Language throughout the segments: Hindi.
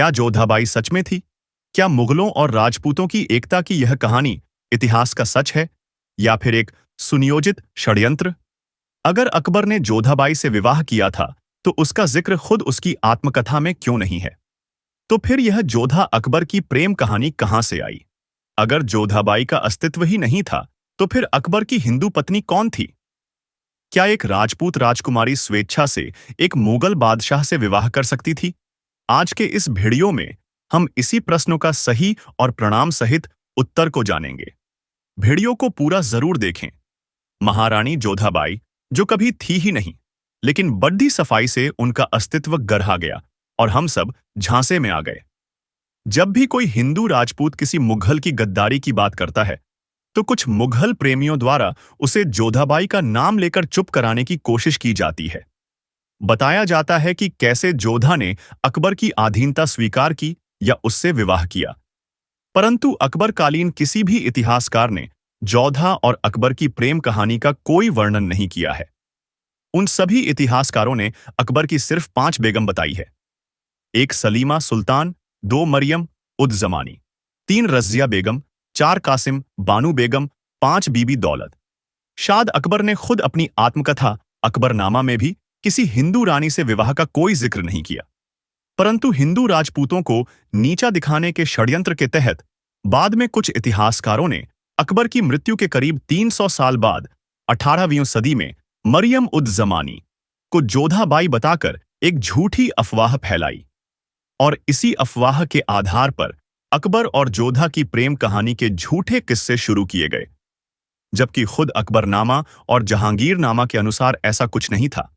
क्या जोधाबाई सच में थी? क्या मुगलों और राजपूतों की एकता की यह कहानी इतिहास का सच है या फिर एक सुनियोजित षड्यंत्र? अगर अकबर ने जोधाबाई से विवाह किया था, तो उसका जिक्र खुद उसकी आत्मकथा में क्यों नहीं है? तो फिर यह जोधा अकबर की प्रेम कहानी कहां से आई? अगर जोधाबाई का अस्तित्व ही नहीं था, तो फिर अकबर की हिंदू पत्नी कौन थी? क्या एक राजपूत राजकुमारी स्वेच्छा से एक मुगल बादशाह से विवाह कर सकती थी? आज के इस वीडियो में हम इसी प्रश्नों का सही और प्रमाण सहित उत्तर को जानेंगे। वीडियो को पूरा जरूर देखें। महारानी जोधाबाई, जो कभी थी ही नहीं, लेकिन बड़ी सफाई से उनका अस्तित्व गढ़ा गया और हम सब झांसे में आ गए। जब भी कोई हिंदू राजपूत किसी मुगल की गद्दारी की बात करता है, तो कुछ मुगल प्रेमियों द्वारा उसे जोधाबाई का नाम लेकर चुप कराने की कोशिश की जाती है। बताया जाता है कि कैसे जोधा ने अकबर की अधीनता स्वीकार की या उससे विवाह किया। परंतु अकबरकालीन किसी भी इतिहासकार ने जोधा और अकबर की प्रेम कहानी का कोई वर्णन नहीं किया है। उन सभी इतिहासकारों ने अकबर की सिर्फ 5 बेगम बताई है। 1 सलीमा सुल्तान, 2 मरियम उद जमानी, 3 रजिया बेगम, 4 कासिम बानू बेगम, 5 बीबी दौलत। शाद अकबर ने खुद अपनी आत्मकथा अकबरनामा में भी किसी हिंदू रानी से विवाह का कोई जिक्र नहीं किया। परंतु हिंदू राजपूतों को नीचा दिखाने के षड्यंत्र के तहत बाद में कुछ इतिहासकारों ने अकबर की मृत्यु के करीब 300 साल बाद 18वीं सदी में मरियम उद जमानी को जोधाबाई बताकर एक झूठी अफवाह फैलाई और इसी अफवाह के आधार पर अकबर और जोधा की प्रेम कहानी के झूठे किस्से शुरू किए गए, जबकि खुद अकबरनामा और जहांगीरनामा के अनुसार ऐसा कुछ नहीं था।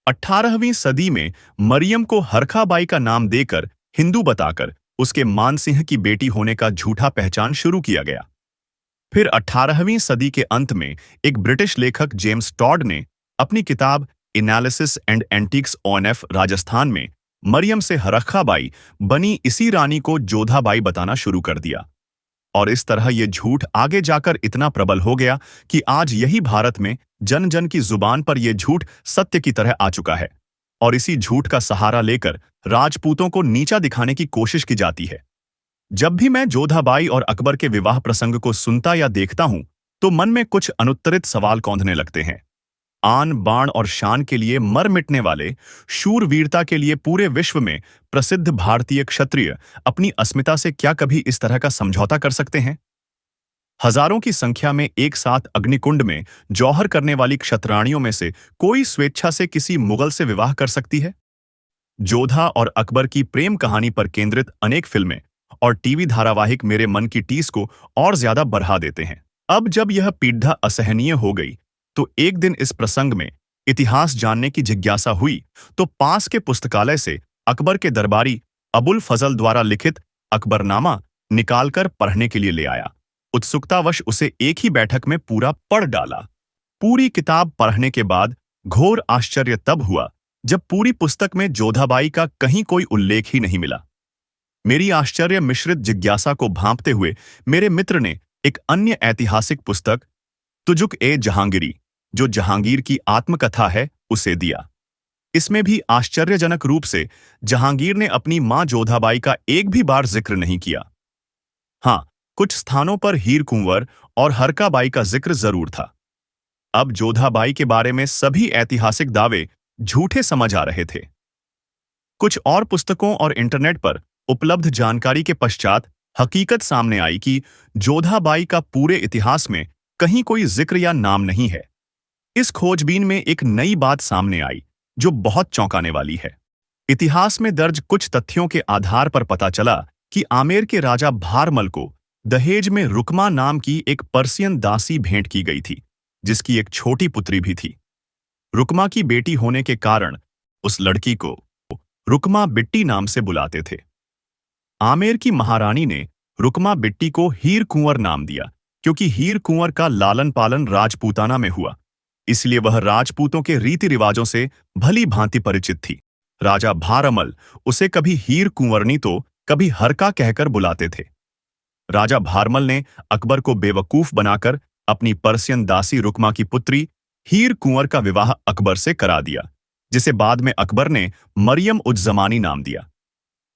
18वीं सदी में मरियम को हरखाबाई का नाम देकर हिंदू बताकर उसके मानसिंह की बेटी होने का झूठा पहचान शुरू किया गया। फिर 18वीं सदी के अंत में एक ब्रिटिश लेखक जेम्स टॉड ने अपनी किताब analysis and antiques of Rajasthan में मरियम से हरखाबाई बनी इसी रानी को जोधाबाई बताना शुरू कर दिया। और इस तरह ये झूठ आगे जाकर इतना प्रबल हो गया कि आज यही भारत में जन जन की जुबान पर यह झूठ सत्य की तरह आ चुका है और इसी झूठ का सहारा लेकर राजपूतों को नीचा दिखाने की कोशिश की जाती है। जब भी मैं जोधाबाई और अकबर के विवाह प्रसंग को सुनता या देखता हूं, तो मन में कुछ अनुत्तरित सवाल कौंधने लगते हैं। आन बाण और शान के लिए मर मिटने वाले, शूरवीरता के लिए पूरे विश्व में प्रसिद्ध भारतीय क्षत्रिय अपनी अस्मिता से क्या कभी इस तरह का समझौता कर सकते हैं? हजारों की संख्या में एक साथ अग्निकुंड में जौहर करने वाली क्षत्राणियों में से कोई स्वेच्छा से किसी मुगल से विवाह कर सकती है? जोधा और अकबर की प्रेम कहानी पर केंद्रित अनेक फिल्में और टीवी धारावाहिक मेरे मन की टीस को और ज्यादा बढ़ा देते हैं। अब जब यह पीड़ा असहनीय हो गई, तो एक दिन इस प्रसंग में इतिहास जानने की जिज्ञासा हुई, तो पास के पुस्तकालय से अकबर के दरबारी अबुल फजल द्वारा लिखित अकबरनामा निकालकर पढ़ने के लिए ले आया। उत्सुकतावश उसे एक ही बैठक में पूरा पढ़ डाला। पूरी किताब पढ़ने के बाद घोर आश्चर्य तब हुआ जब पूरी पुस्तक में जोधाबाई का कहीं कोई उल्लेख ही नहीं मिला। मेरी आश्चर्य मिश्रित जिज्ञासा को भांपते हुए मेरे मित्र ने एक अन्य ऐतिहासिक पुस्तक तुजुक-ए-जहांगीरी, जो जहांगीर की आत्मकथा है, उसे दिया। इसमें भी आश्चर्यजनक रूप से जहांगीर ने अपनी मां जोधाबाई का एक भी बार जिक्र नहीं किया। हाँ, कुछ स्थानों पर हीर कुंवर और हरकाबाई का जिक्र जरूर था। अब जोधाबाई के बारे में सभी ऐतिहासिक दावे झूठे समझ आ रहे थे। कुछ और पुस्तकों और इंटरनेट पर उपलब्ध जानकारी के पश्चात हकीकत सामने आई कि जोधाबाई का पूरे इतिहास में कहीं कोई जिक्र या नाम नहीं है। इस खोजबीन में एक नई बात सामने आई जो बहुत चौंकाने वाली है। इतिहास में दर्ज कुछ तथ्यों के आधार पर पता चला कि आमेर के राजा भारमल को दहेज में रुकमा नाम की एक पर्सियन दासी भेंट की गई थी, जिसकी एक छोटी पुत्री भी थी। रुकमा की बेटी होने के कारण उस लड़की को रुकमा बिट्टी नाम से बुलाते थे। आमेर की महारानी ने रुकमा बिट्टी को हीर कुंवर नाम दिया, क्योंकि हीर कुंवर का लालन पालन राजपूताना में हुआ, इसलिए वह राजपूतों के रीति रिवाजों से भली भांति परिचित थी। राजा भारमल उसे कभी हीर कुंवरनी तो कभी हरका कहकर बुलाते थे। राजा भारमल ने अकबर को बेवकूफ बनाकर अपनी पर्सियन दासी रुकमा की पुत्री हीर कुंवर का विवाह अकबर से करा दिया, जिसे बाद में अकबर ने मरियम उज जमानी नाम दिया।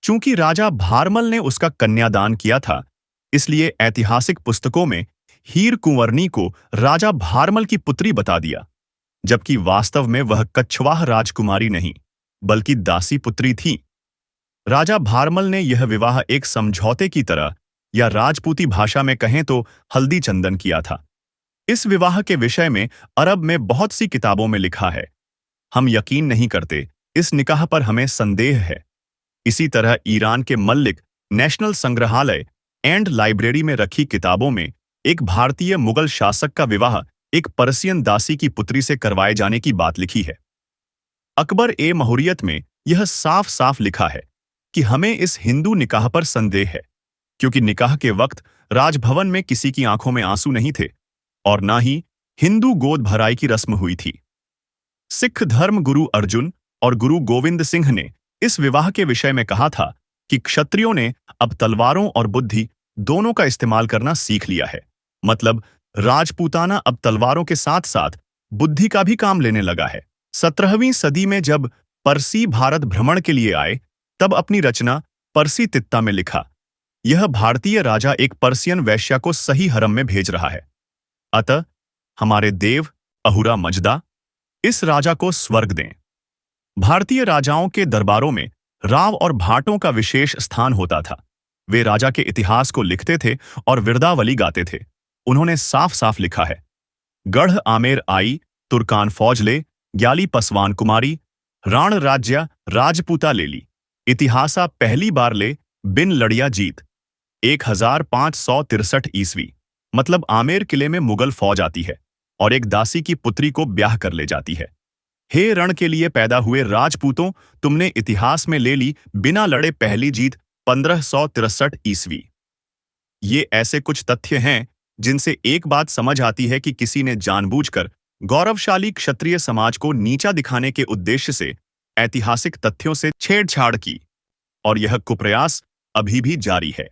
चूंकि राजा भारमल ने उसका कन्यादान किया था, इसलिए ऐतिहासिक पुस्तकों में हीर कुंवरनी को राजा भारमल की पुत्री बता दिया, जबकि वास्तव में वह कछवाह राजकुमारी नहीं, बल्कि दासी पुत्री थी। राजा भारमल ने यह विवाह एक समझौते की तरह, या राजपूती भाषा में कहें तो हल्दी चंदन किया था। इस विवाह के विषय में अरब में बहुत सी किताबों में लिखा है। हम यकीन नहीं करते, इस निकाह पर हमें संदेह है। इसी तरह ईरान के मल्लिक नेशनल संग्रहालय एंड लाइब्रेरी में रखी किताबों में एक भारतीय मुगल शासक का विवाह एक पर्सियन दासी की पुत्री से करवाए जाने की बात लिखी है। अकबर ए महुरियत में यह साफ साफ लिखा है कि हमें इस हिंदू निकाह पर संदेह है, क्योंकि निकाह के वक्त राजभवन में किसी की आंखों में आंसू नहीं थे और ना ही हिंदू गोद भराई की रस्म हुई थी। सिख धर्म गुरु अर्जुन और गुरु गोविंद सिंह ने इस विवाह के विषय में कहा था कि क्षत्रियों ने अब तलवारों और बुद्धि दोनों का इस्तेमाल करना सीख लिया है। मतलब राजपूताना अब तलवारों के साथ साथ बुद्धि का भी काम लेने लगा है। 17वीं सदी में जब परसी भारत भ्रमण के लिए आए, तब अपनी रचना परसी तित्ता में लिखा, यह भारतीय राजा एक पर्सियन वैश्या को सही हरम में भेज रहा है। अतः हमारे देव अहुरा मजदा इस राजा को स्वर्ग दें। भारतीय राजाओं के दरबारों में राव और भाटों का विशेष स्थान होता था। वे राजा के इतिहास को लिखते थे और विरदावली गाते थे। उन्होंने साफ साफ लिखा है, गढ़ आमेर आई तुर्कान फौज ले, ग्याली पसवान कुमारी, राण राज्य राजपूता ले ली, इतिहासा पहली बार ले, बिन लड़िया जीत। 1563 ईस्वी। मतलब आमेर किले में मुगल फौज आती है और एक दासी की पुत्री को ब्याह कर ले जाती है। हे रण के लिए पैदा हुए राजपूतों, तुमने इतिहास में ले ली बिना लड़े पहली जीत 1563 ईस्वी। ये ऐसे कुछ तथ्य हैं जिनसे एक बात समझ आती है कि किसी ने जानबूझकर गौरवशाली क्षत्रिय समाज को नीचा दिखाने के उद्देश्य से ऐतिहासिक तथ्यों से छेड़छाड़ की, और यह कुप्रयास अभी भी जारी है।